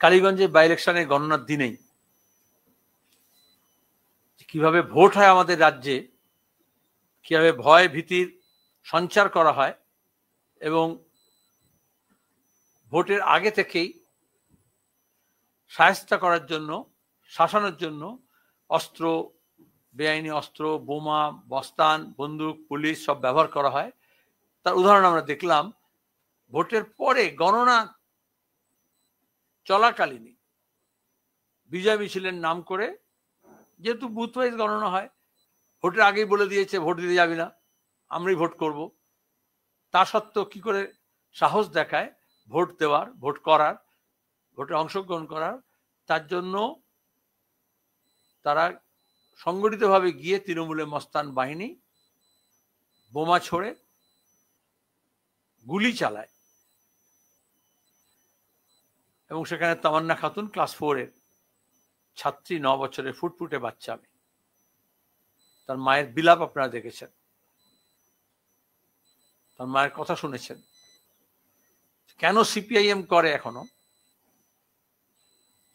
কালীগঞ্জে by ইলেকশনের গণনার দিনেই কিভাবে ভোট হয় আমাদের রাজ্যে, কিভাবে ভয় ভীতির সঞ্চার করা হয় এবং ভোটের আগে থেকেই শায়েস্তা করার জন্য, শাসানোর জন্য অস্ত্র, বেআইনি অস্ত্র, বোমা, বস্তান, বন্দুক, পুলিশ সব ব্যবহার করা হয়, তার উদাহরণ আমরা দেখলাম ভোটের পরে গণনা চলাকালীনই বিজয় মিছিলের নাম করে, যেহেতু বুথ ওয়াইজ গণনা হয়, ভোটের আগেই বলে দিয়েছে ভোট দিতে যাবি না, আমরাই ভোট করব। তা সত্ত্বেও কি করে সাহস দেখায় ভোট দেওয়ার, ভোট করার, ভোটে অংশগ্রহণ করার, তার জন্য তারা সংগঠিতভাবে গিয়ে তৃণমূলের মস্তান বাহিনী বোমা ছোড়ে, গুলি চালায় এবং সেখানে তামান্না খাতুন ক্লাস 4-এর ছাত্রী, 9 বছরের ফুটফুটে বাচ্চা মেয়ে, তার মায়ের বিলাপ আপনারা দেখেছেন, তার মায়ের কথা শুনেছেন। কেন সিপিআইএম করে এখনো,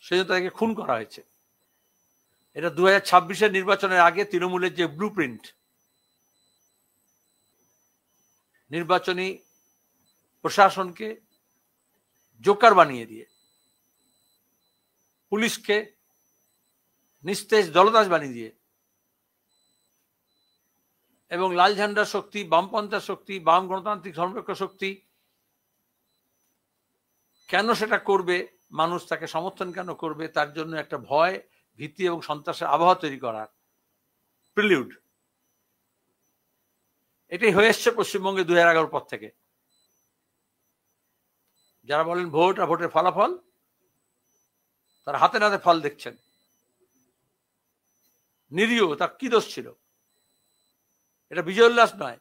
সেজন্য তাদেরকে খুন করা হয়েছে। এটা 2026-এর নির্বাচনের আগে তৃণমূলের যে ব্লু প্রিন্ট, নির্বাচনী প্রশাসনকে জোকার বানিয়ে দিয়ে, পুলিশকে নিস্তেজ দলদাস বানিয়ে দিয়ে এবং লাল ঝান্ডার শক্তি, বামপন্থার শক্তি, বাম গণতান্ত্রিক ধর্মনিরপেক্ষ শক্তি কেন সেটা করবে, মানুষ তাকে সমর্থন কেন করবে, তার জন্য একটা ভয়, ভীতি এবং সন্ত্রাসের আবহাওয়া তৈরি করার প্রিলিউড এটাই হয়ে এসছে পশ্চিমবঙ্গে 2011 পর থেকে। যারা বলেন ভোট আর ভোটের ফলাফল, তারা হাতে নাতে ফল দেখছেন। নিরীহ, তার কি দোষ ছিল? এটা বিজয় উল্লাস নয়।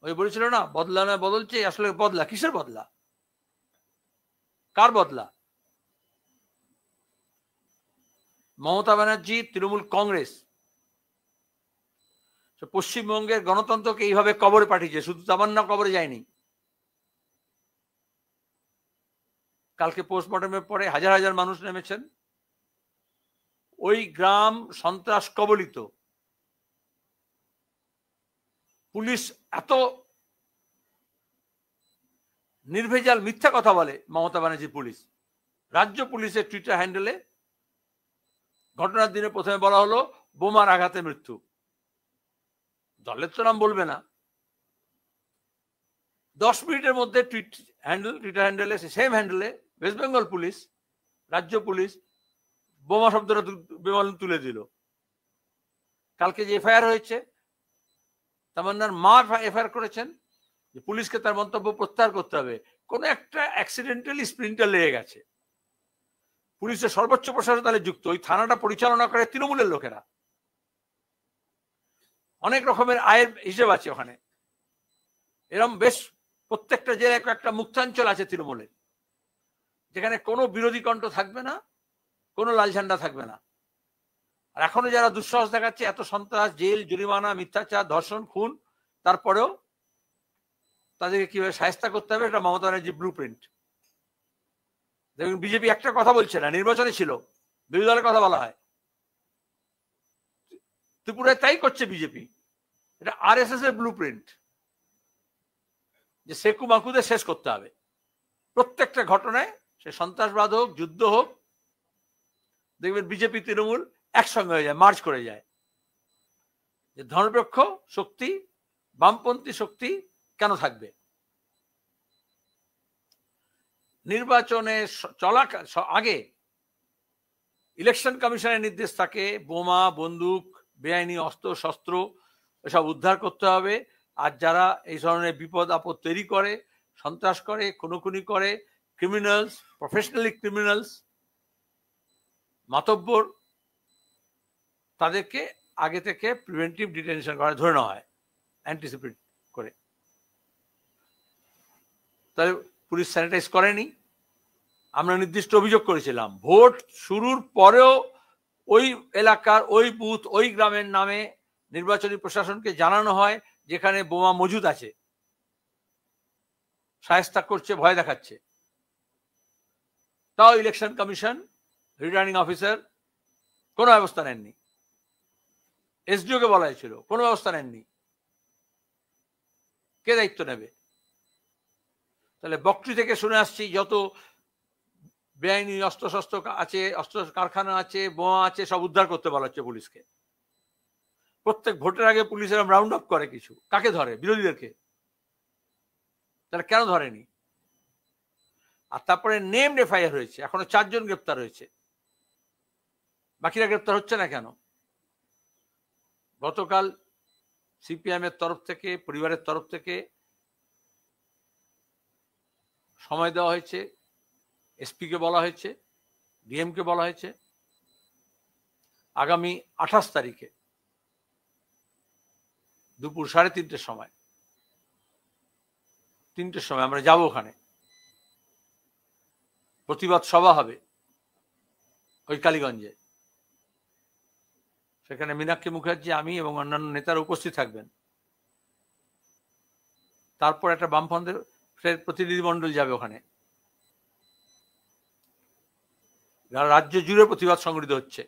ওই বলেছিল না, বদলা নয় বদল চেয়ে, আসলে বদলা কিসের বদলা, কার বদলা? মমতা ব্যানার্জি, তৃণমূল কংগ্রেস পশ্চিমবঙ্গের গণতন্ত্রকে এইভাবে কবরে পাঠিয়েছে, শুধু তামান্না কবরে যায়নি। কালকে পোস্টমর্টমের পরে হাজার হাজার মানুষ নেমেছেন। ওই গ্রাম সন্ত্রাস কবলিত, পুলিশ এত নির্ভেজাল মিথ্যা কথা বলে মমতা ব্যানার্জি পুলিশ। রাজ্য পুলিশের টুইটার হ্যান্ডেলে ঘটনার দিনে প্রথমে বলা হলো বোমার আঘাতে মৃত্যু, দলের তো নাম বলবে না। 10 মিনিটের মধ্যে টুইটার হ্যান্ডেলে, সেম হ্যান্ডেলে ওয়েস্ট বেঙ্গল পুলিশ, রাজ্য পুলিশ বোমা শব্দটা তুলে দিল। কালকে যে এফআইআর হয়েছে, তামান্নার মা এফআইআর করেছেন যে পুলিশকে তার মন্তব্য প্রত্যাহার করতে হবে। কোন একটা অ্যাক্সিডেন্টালি স্প্রিন্টার লেগে গেছে, পুলিশের সর্বোচ্চ প্রশাসন তাহলে যুক্ত, ওই থানাটা পরিচালনা করে তৃণমূলের লোকেরা। অনেক রকমের আয়ের হিসেব আছে ওখানে, এরকম বেশ প্রত্যেকটা জেলায় একটা মুক্তাঞ্চল আছে তৃণমূলের, যেখানে কোনো বিরোধী কণ্ঠ থাকবে না, কোনো লাল ঝান্ডা থাকবে না। আর এখনো যারা দুঃসাহস দেখাচ্ছে, এত সন্ত্রাস, জেল, জরিমানা, মিথ্যাচার, ধর্ষণ, খুন, তারপরেও তাদেরকে কিভাবে শায়েস্তা করতে হবে, এটা মমতা ব্যানার্জি ব্লু প্রিন্ট। দেখুন, বিজেপি একটা কথা বলছে না, নির্বাচনে ছিল বিরোধী দলের কথা বলা হয়, ত্রিপুরায় তাই করছে বিজেপি। এটা আরএসএস এর ব্লু প্রিন্ট, যে সেকু মাকুদের শেষ করতে হবে। প্রত্যেকটা ঘটনায়, সে সন্ত্রাসবাদ হোক, যুদ্ধ হোক, দেখবেন বিজেপি তৃণমূল একসঙ্গে হয়ে যায়, মার্চ করে যায়। যে ধর্মনিরপেক্ষ শক্তি, বামপন্থী শক্তি কেন থাকবে? নির্বাচনে আগে ইলেকশন কমিশনের নির্দেশ থাকে বোমা, বন্দুক, বেআইনি অস্ত্র শস্ত্র এসব উদ্ধার করতে হবে। আর যারা এই ধরনের বিপদ আপদ তৈরি করে, সন্ত্রাস করে, খুনোখুনি করে, ক্রিমিনালস, প্রফেশনালি ক্রিমিনালস, মাতব্বর, তাদেরকে আগে থেকে প্রিভেন্টিভ ডিটেনশন করা, ধরে নেওয়া হয় অ্যান্টিসিপেট করে। তাহলে পুলিশ স্যানিটাইজ করেনি। আমরা নির্দিষ্ট অভিযোগ করেছিলাম, ভোট শুরুর পরেও ওই এলাকার, ওই বুথ, ওই গ্রামের নামে নির্বাচনী প্রশাসনকে জানানো হয় যেখানে বোমা মজুদ আছে, শায়েস্তা করছে, ভয় দেখাচ্ছে। তাও ইলেকশন কমিশন, রিটার্নিং অফিসার কোনো ব্যবস্থা নেননি। এসডিও কে বলা হয়েছিল, কোনো ব্যবস্থা নেননি। কে দায়িত্ব নেবে? তাহলে বকরি থেকে শুনে আসছি যত বেআইনি অস্ত্রশস্ত্র আছে, অস্ত্র কারখানা আছে, বোমা আছে, সব উদ্ধার করতে বলা হচ্ছে পুলিশকে। প্রত্যেক ভোটের আগে পুলিশেরা রাউন্ড আপ করে কিছু, কাকে ধরে? বিরোধীদেরকে। তাহলে কেন ধরেনি? আর তারপরে নেমড এফআইআর হয়েছে, এখনো 4 জন গ্রেপ্তার হয়েছে, বাকিরা গ্রেপ্তার হচ্ছে না কেন? গতকাল সিপিএম এর তরফ থেকে, পরিবারের তরফ থেকে সময় দেওয়া হয়েছে, এসপি কে বলা হয়েছে, ডিএম কে বলা হয়েছে, আগামী 28 তারিখে দুপুর 3:30টার সময়, 3টের সময় আমরা যাব, ওখানে প্রতিবাদ সভা হবে ওই কালীগঞ্জে। সেখানে মীনাক্ষী মুখার্জি, আমি এবং অন্যান্য নেতারা উপস্থিত থাকবেন। তারপর একটা বামফ্রন্টের প্রতিনিধি মন্ডল যাবে ওখানে। রাজ্য জুড়ে প্রতিবাদ সংগঠিত হচ্ছে।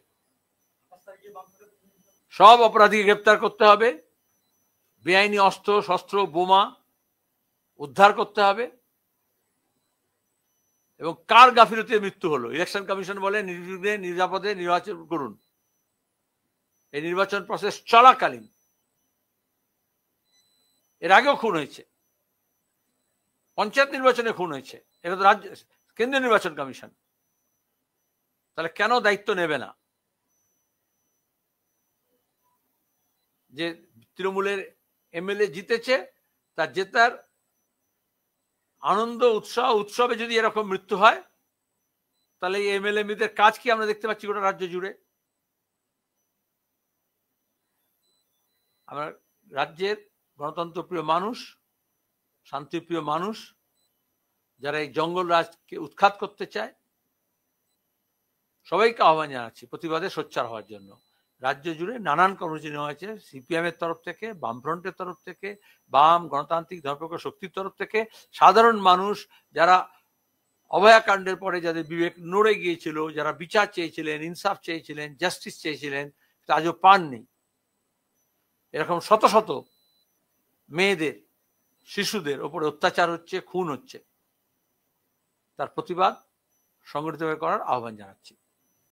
সব অপরাধীকে গ্রেপ্তার করতে হবে, বেআইনি অস্ত্র শস্ত্র বোমা উদ্ধার করতে হবে, এবং কার গাফিলতিতে মৃত্যু হলো ইলেকশন কমিশন বলে নির্বিঘ্নে নিরাপদে নির্বাচন করুন। এই নির্বাচন প্রসেস চলাকালীন এর আগেও খুন হয়েছে, পঞ্চায়েত নির্বাচনে খুন হয়েছে, এটা তো রাজ্য কেন্দ্রীয় নির্বাচন কমিশন। তাহলে কেন দায়িত্ব নেবে না? যে তৃণমূলের এমএলএ জিতেছে, তার জেতার আনন্দ উৎসবে যদি এরকম মৃত্যু হয়, তাহলে এই এমএলএ কাজ কি আমরা দেখতে পাচ্ছি গোটা রাজ্য জুড়ে। আমরা রাজ্যের গণতন্ত্রপ্রিয় মানুষ, শান্তিপ্রিয় মানুষ, যারা এই জঙ্গল রাজকে উৎখাত করতে চায়, সবাইকে আহ্বান জানাচ্ছি প্রতিবাদে সোচ্চার হওয়ার জন্য। রাজ্য জুড়ে নানান কর্মসূচি নেওয়া হয়েছে, সিপিএম এর তরফ থেকে, বামফ্রন্টের তরফ থেকে, বাম গণতান্ত্রিক ধর্মনিরপেক্ষ শক্তির তরফ থেকে, সাধারণ মানুষ যারা অভয়াকাণ্ডের পরে যাদের বিবেক নড়ে গিয়েছিল, যারা বিচার চেয়েছিলেন, ইনসাফ চেয়েছিলেন, জাস্টিস চেয়েছিলেন, আজও পাননি। এরকম শত শত মেয়েদের, শিশুদের ওপরে অত্যাচার হচ্ছে, খুন হচ্ছে, তার প্রতিবাদ সংগঠিতভাবে করার আহ্বান জানাচ্ছি।